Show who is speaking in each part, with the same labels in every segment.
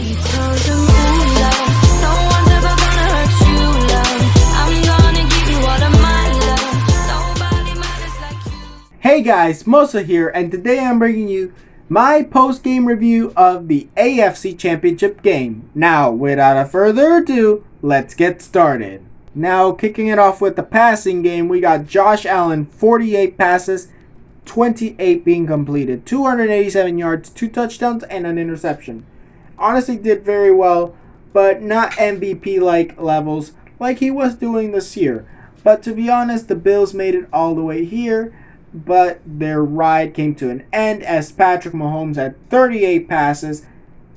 Speaker 1: She tells him, ooh, love, no one's ever gonna hurt you, love. I'm gonna give you all of my love. Nobody matters like you.
Speaker 2: Hey guys, Mosa here, and today I'm bringing you my post-game review of the AFC Championship game. Now, without further ado, let's get started. Now, kicking it off with the passing game, we got Josh Allen, 48 passes, 28 being completed, 287 yards, 2 touchdowns, and an interception. Honestly, did very well, but not MVP-like levels like he was doing this year. But to be honest, the Bills made it all the way here, but their ride came to an end as Patrick Mahomes had 38 passes,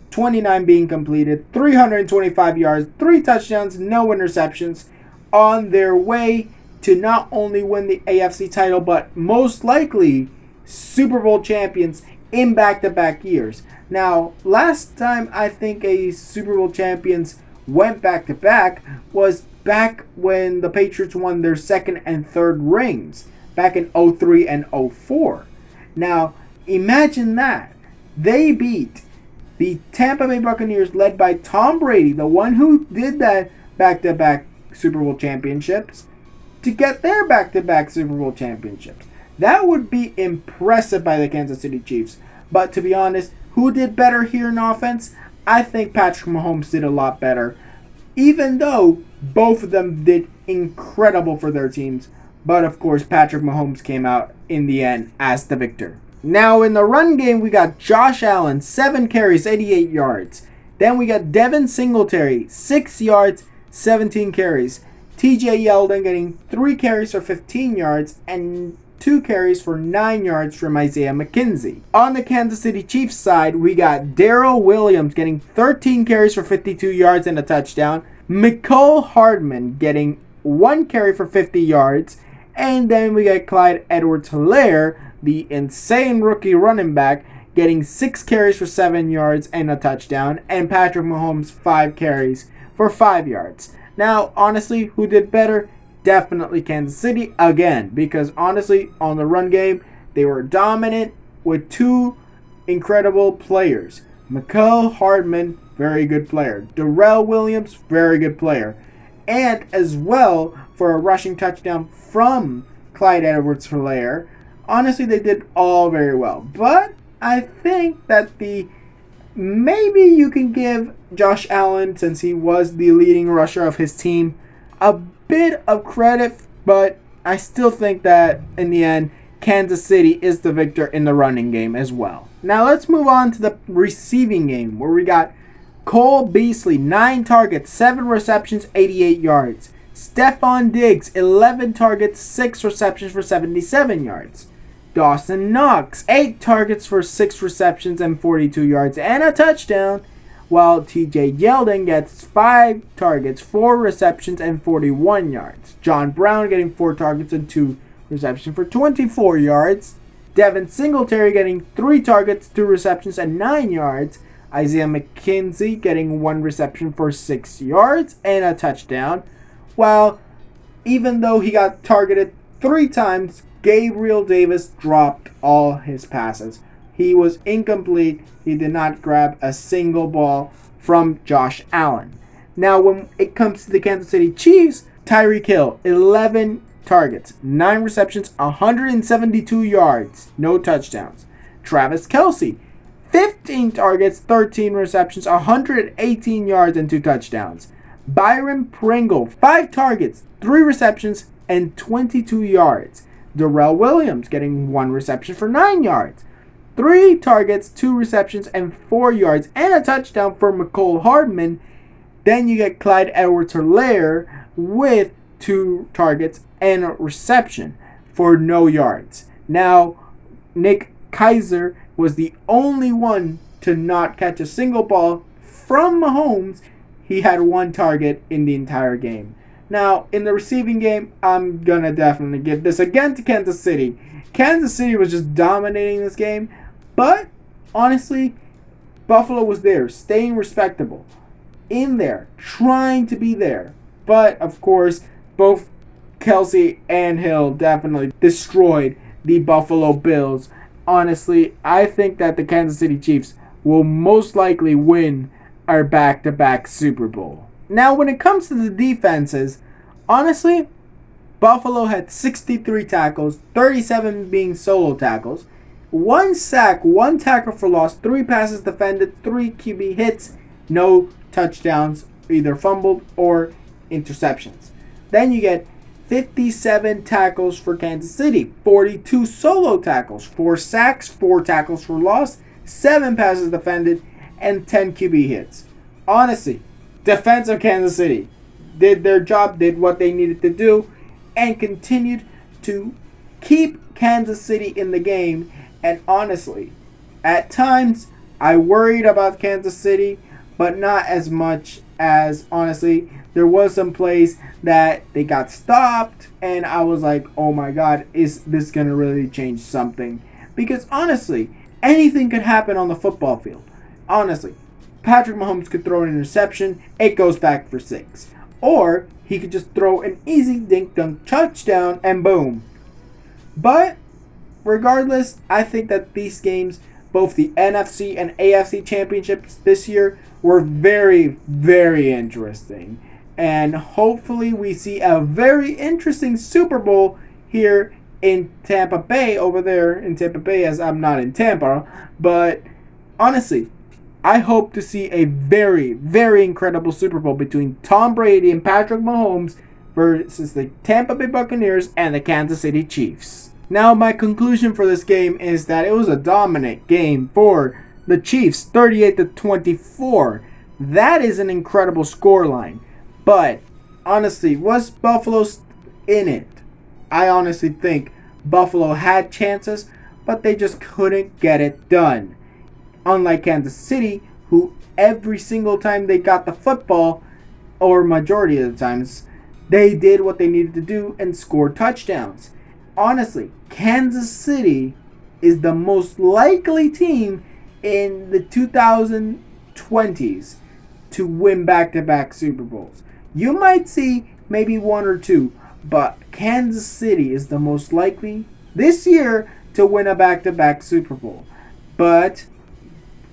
Speaker 2: 29 being completed, 325 yards, 3 touchdowns, no interceptions, on their way to not only win the AFC title, but most likely Super Bowl champions in back-to-back years. Now, last time I think a Super Bowl champions went back-to-back was back when the Patriots won their second and third rings, back in 03 and 04. Now, imagine that. They beat the Tampa Bay Buccaneers led by Tom Brady, the one who did that back-to-back Super Bowl championships, to get their back-to-back Super Bowl championships. That would be impressive by the Kansas City Chiefs. But to be honest, who did better here in offense? I think Patrick Mahomes did a lot better, even though both of them did incredible for their teams. But of course, Patrick Mahomes came out in the end as the victor. Now in the run game, we got Josh Allen, 7 carries, 88 yards. Then we got Devin Singletary, 6 yards, 17 carries. TJ Yeldon getting 3 carries for 15 yards and 2 carries for 9 yards from Isaiah McKenzie. On the Kansas City Chiefs side, we got Darrell Williams getting 13 carries for 52 yards and a touchdown. Mecole Hardman getting 1 carry for 50 yards. And then we got Clyde Edwards-Helaire, the insane rookie running back, getting 6 carries for 7 yards and a touchdown. And Patrick Mahomes, 5 carries for 5 yards. Now, honestly, who did better? Definitely Kansas City again, because honestly, on the run game, they were dominant with 2 incredible players. Mecole Hardman, very good player. Darrell Williams, very good player. And as well, for a rushing touchdown from Clyde Edwards-Helaire, honestly, they did all very well. But I think that maybe you can give Josh Allen, since he was the leading rusher of his team, a bit of credit, but I still think that in the end, Kansas City is the victor in the running game as well. Now let's move on to the receiving game, where we got Cole Beasley, 9 targets, 7 receptions, 88 yards. Stephon Diggs, 11 targets, 6 receptions for 77 yards. Dawson Knox, 8 targets for 6 receptions and 42 yards and a touchdown, while TJ Yeldon gets 5 targets, 4 receptions, and 41 yards. John Brown getting 4 targets and 2 receptions for 24 yards. Devin Singletary getting 3 targets, 2 receptions, and 9 yards. Isaiah McKenzie getting 1 reception for 6 yards and a touchdown, while even though he got targeted 3 times, Gabriel Davis dropped all his passes. He was incomplete. He did not grab a single ball from Josh Allen. Now, when it comes to the Kansas City Chiefs, Tyreek Hill, 11 targets, 9 receptions, 172 yards, no touchdowns. Travis Kelce, 15 targets, 13 receptions, 118 yards, and 2 touchdowns. Byron Pringle, 5 targets, 3 receptions, and 22 yards. Darrell Williams getting 1 reception for 9 yards. 3 targets, 2 receptions, and 4 yards, and a touchdown for Mecole Hardman. Then you get Clyde Edwards-Helaire with 2 targets and a reception for no yards. Now, Nick Keizer was the only one to not catch a single ball from Mahomes. He had 1 target in the entire game. Now, in the receiving game, I'm going to definitely give this again to Kansas City. Kansas City was just dominating this game, but honestly, Buffalo was there, staying respectable, in there, trying to be there. But, of course, both Kelce and Hill definitely destroyed the Buffalo Bills. Honestly, I think that the Kansas City Chiefs will most likely win our back-to-back Super Bowl. Now, when it comes to the defenses, honestly, Buffalo had 63 tackles, 37 being solo tackles, 1 sack, 1 tackle for loss, 3 passes defended, 3 QB hits, no touchdowns, either fumbled or interceptions. Then you get 57 tackles for Kansas City, 42 solo tackles, 4 sacks, 4 tackles for loss, 7 passes defended, and 10 QB hits. Honestly, defense of Kansas City did their job, did what they needed to do, and continued to keep Kansas City in the game. And honestly, at times, I worried about Kansas City, but not as much as, honestly, there was some plays that they got stopped, and I was like, oh my God, is this going to really change something? Because honestly, anything could happen on the football field. Honestly, Patrick Mahomes could throw an interception, it goes back for 6. Or he could just throw an easy dink-dunk touchdown, and boom. But regardless, I think that these games, both the NFC and AFC championships this year, were very, very interesting. And hopefully we see a very interesting Super Bowl here in Tampa Bay, over there in Tampa Bay, as I'm not in Tampa. But honestly, I hope to see a very, very incredible Super Bowl between Tom Brady and Patrick Mahomes versus the Tampa Bay Buccaneers and the Kansas City Chiefs. Now, my conclusion for this game is that it was a dominant game for the Chiefs, 38-24. That is an incredible scoreline. But honestly, was Buffalo in it? I honestly think Buffalo had chances, but they just couldn't get it done. Unlike Kansas City, who every single time they got the football, or majority of the times, they did what they needed to do and scored touchdowns. Honestly, Kansas City is the most likely team in the 2020s to win back-to-back Super Bowls. You might see maybe 1 or 2, but Kansas City is the most likely this year to win a back-to-back Super Bowl. But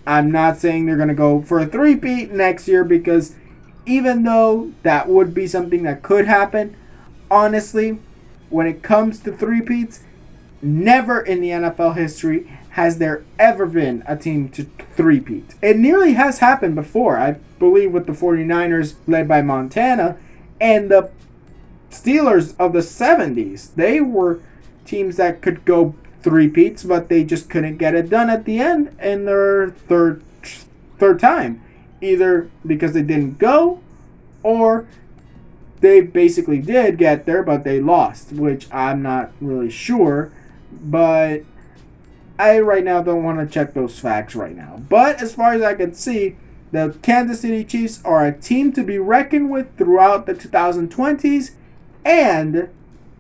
Speaker 2: I'm not saying they're going to go for a three-peat next year, because even though that would be something that could happen, honestly, when it comes to three-peats, never in the NFL history has there ever been a team to three-peat. It nearly has happened before, I believe, with the 49ers led by Montana and the Steelers of the 70s. They were teams that could go three-peats, but they just couldn't get it done at the end in their third time. Either because they didn't go, or they basically did get there, but they lost, which I'm not really sure. But I right now don't want to check those facts right now. But as far as I can see, the Kansas City Chiefs are a team to be reckoned with throughout the 2020s, and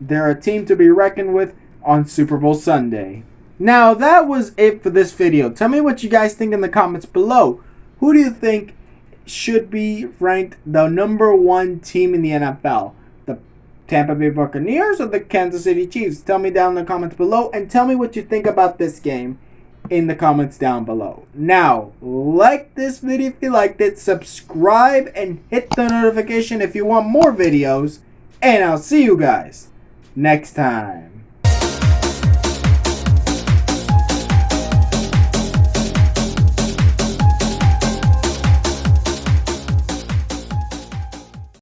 Speaker 2: they're a team to be reckoned with on Super Bowl Sunday. Now, that was it for this video. Tell me what you guys think in the comments below. Who do you think should be ranked the number 1 team in the NFL? The Tampa Bay Buccaneers or the Kansas City Chiefs? Tell me down in the comments below, and tell me what you think about this game in the comments down below. Now, like this video if you liked it, subscribe and hit the notification if you want more videos, and I'll see you guys next time.